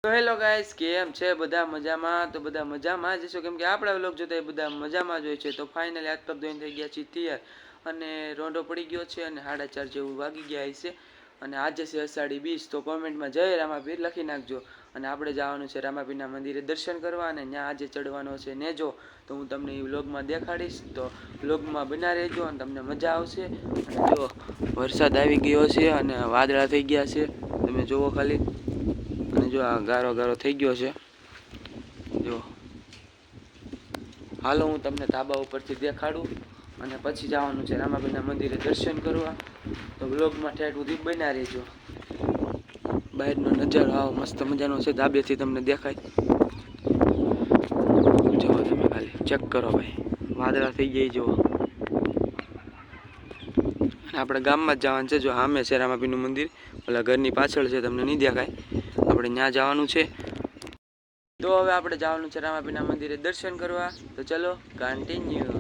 તો hello guys, કેમ છે બધા મજામાં? તો બધા મજામાં જ છો, કેમ કે આપણા વ્લોગ જોતા એ બધા મજામાં જ હોય છે. તો ફાઇનલી હાથ પગ ધોઈને થઈ ગયા છીએ તૈયાર અને રોંઢો પડી ગયો છે અને 4:30 જેવું વાગી ગયા છે અને આજે છે અષાઢી બીજ. તો કોમેન્ટમાં જય રામાપીર લખી નાખજો. અને આપણે જવાનું છે રામાપીરના મંદિરે દર્શન કરવા અને ત્યાં આજે ચડવાનો છે નેજો. તો હું તમને એ વ્લોગમાં દેખાડીશ, તો વ્લોગમાં બના રહેજો અને તમને મજા આવશે. અને જો વરસાદ આવી ગયો છે અને વાદળા થઈ ગયા છે, તમે જુઓ ખાલી. અને જો આ ગારો ગારો થઈ ગયો છે, જો હાલો હું તમને ધાબા ઉપરથી દેખાડું અને પછી જવાનું છે રામાપીરના મંદિરે દર્શન કરવા. તો વ્લોગમાં ઠેઠ સુધી બના રહેજો. બહારનો નજારો આવો મસ્ત મજાનો છે, ધાબેથી તમને દેખાય. જુઓ તમે ખાલી ચેક કરો ભાઈ, વાદળા થઈ જાય જુઓ. અને આપણે ગામમાં જ જવાનું છે. જો સામે છે રામાપીરનું મંદિર, ઓલા ઘરની પાછળ છે, તમને નહીં દેખાય. આપણે ત્યાં જવાનું છે. તો હવે આપણે જવાનું છે રામાપીરના મંદિરે દર્શન કરવા. તો ચલો કન્ટિન્યુ.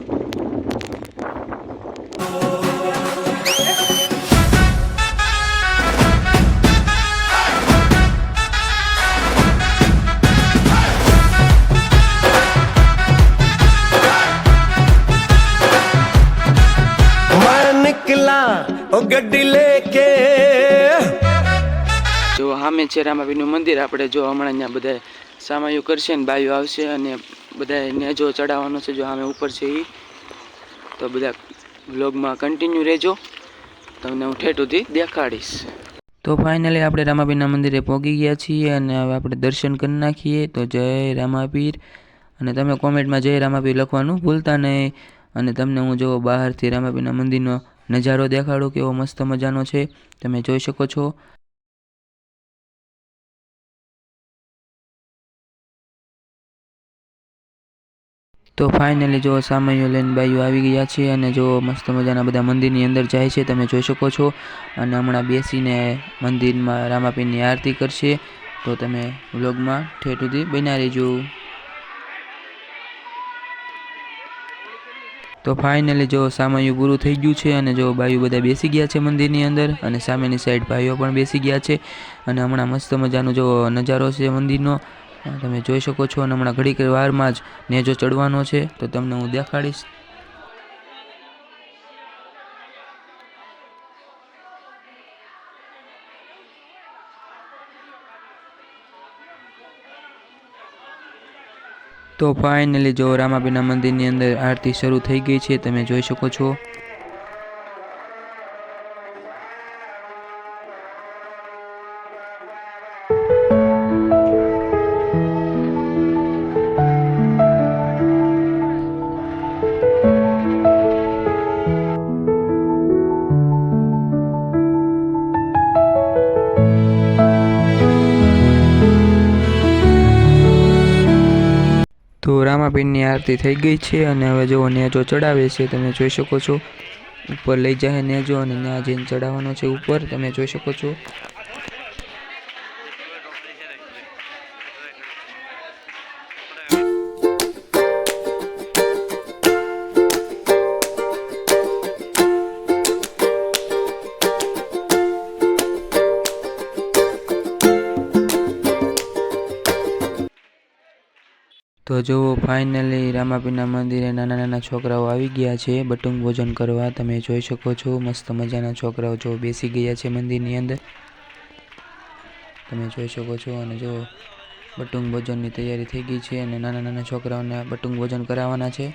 गड्डी लेके જો સામે છે રામાપીરનું મંદિર. આપણે જો હમણાં ત્યાં બધા સામાયું કરશે ને બાયું આવશે અને બધા નેજો ચડાવવાનો છે. જો સામે ઉપર છે એ. તો બધા વ્લોગમાં કન્ટિન્યુ રહેજો, તમને હું ઠેઠ સુધી દેખાડીશ. તો ફાઇનલી આપણે રામાપીરના મંદિરે પહોંચી ગયા છીએ અને હવે આપણે દર્શન કરી નાખીએ. તો જય રામાપીર. અને તમે કોમેન્ટમાં જય રામાપીર લખવાનું ભૂલતા નહીં. અને તમને હું જો બહારથી રામાપીરના મંદિરનો નજારો દેખાડું, કેવો મસ્ત મજાનો છે, તમે જોઈ શકો છો. તો ફાઇનલી જો સામાઈઓ લઈને બાઈઓ આવી ગયા છે અને જો મસ્ત મજાના બધા મંદિરની અંદર જાય છે, તમે જોઈ શકો છો. અને હમણાં બેસીને મંદિરમાં રામાપીરની આરતી કરશે. તો તમે વ્લોગમાં ઠેઠ સુધી બના રહેજો. તો ફાઇનલી જો સામાયું પૂરું થઈ ગયું છે અને જો બાઈઓ બધા બેસી ગયા છે મંદિરની અંદર અને સામેની સાઈડ ભાઈઓ પણ બેસી ગયા છે. અને હમણાં મસ્ત મજાનો જો નજારો છે મંદિરનો, તમે જોઈ શકો છો. અને હમણાં ઘડીક વારમાં જ નેજો ચડવાનો છે, તો તમને હું દેખાડીશ. તો ફાઇનલી જો રામાપીરના મંદિરની અંદર આરતી શરૂ થઈ ગઈ છે, તમે જોઈ શકો છો. તો રામાપીરની આરતી થઈ ગઈ છે અને હવે જો નેજો ચડાવે છે, તમે જોઈ શકો છો. ઉપર લઈ જાય નેજો અને ત્યાં જઈને ચડાવવાનો છે ઉપર, તમે જોઈ શકો છો. તો જો ફાઇનલી રામાપીરના મંદિરે નાના નાના છોકરાઓ આવી ગયા છે બટુંગ ભોજન કરવા, તમે જોઈ શકો છો. મસ્ત મજાના છોકરાઓ જો બેસી ગયા છે મંદિરની અંદર, તમે જોઈ શકો છો. અને જો બટુંગ ભોજનની તૈયારી થઈ ગઈ છે અને નાના નાના છોકરાઓને બટુંગ ભોજન કરાવવાના છે.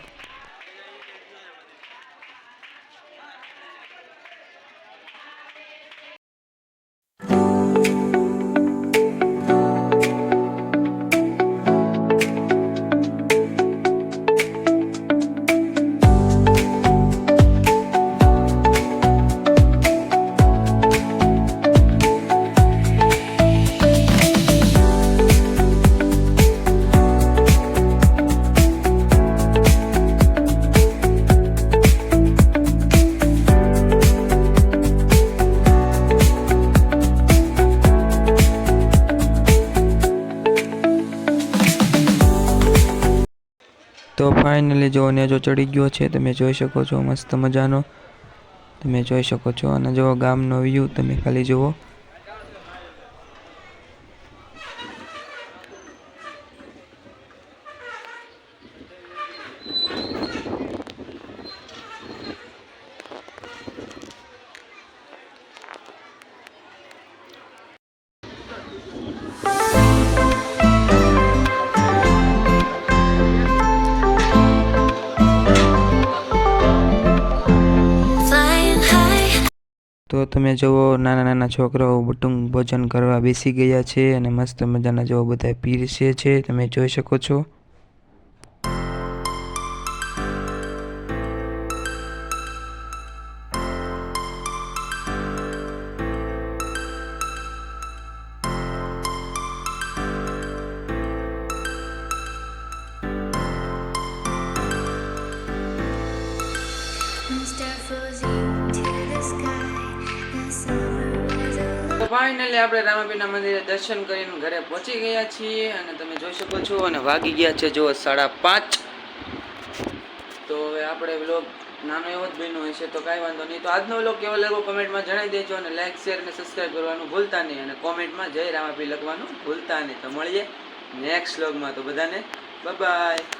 તો ફાઇનલી જો નેજો ચડી ગયો છે, તમે જોઈ શકો છો. મસ્ત મજાનો તમે જોઈ શકો છો. અને જો ગામનો વ્યૂ તમે ખાલી જુઓ. Flying high. તો તમે જુઓ નાના નાના છોકરાઓ બટુંગ ભોજન કરવા બેસી ગયા છે અને મસ્ત મજાના જેવો બધા પીરસે છે, તમે જોઈ શકો છો. Star flows into the sky. The summer was a તો ફાઇનલી આપણે રામાપીરના મંદિરે દર્શન કરીને ઘરે પહોંચી ગયા છીએ અને તમે જોઈ શકો છો અને વાગી ગયા છે જો 5:30. તો હવે આપણે વ્લોગ નાનો એવો જ બન્યો હશે તો કાંઈ વાંધો નહીં. તો આજનો વ્લોગ કેવો લાગ્યો કોમેન્ટમાં જણાવી દેજો અને લાઈક શેર અને સબસ્ક્રાઈબ કરવાનું ભૂલતા નહીં અને કોમેન્ટમાં જય રામાપી લખવાનું ભૂલતા નહીં. તો મળીએ નેક્સ્ટ વ્લોગમાં. તો બધાને બાય બાય.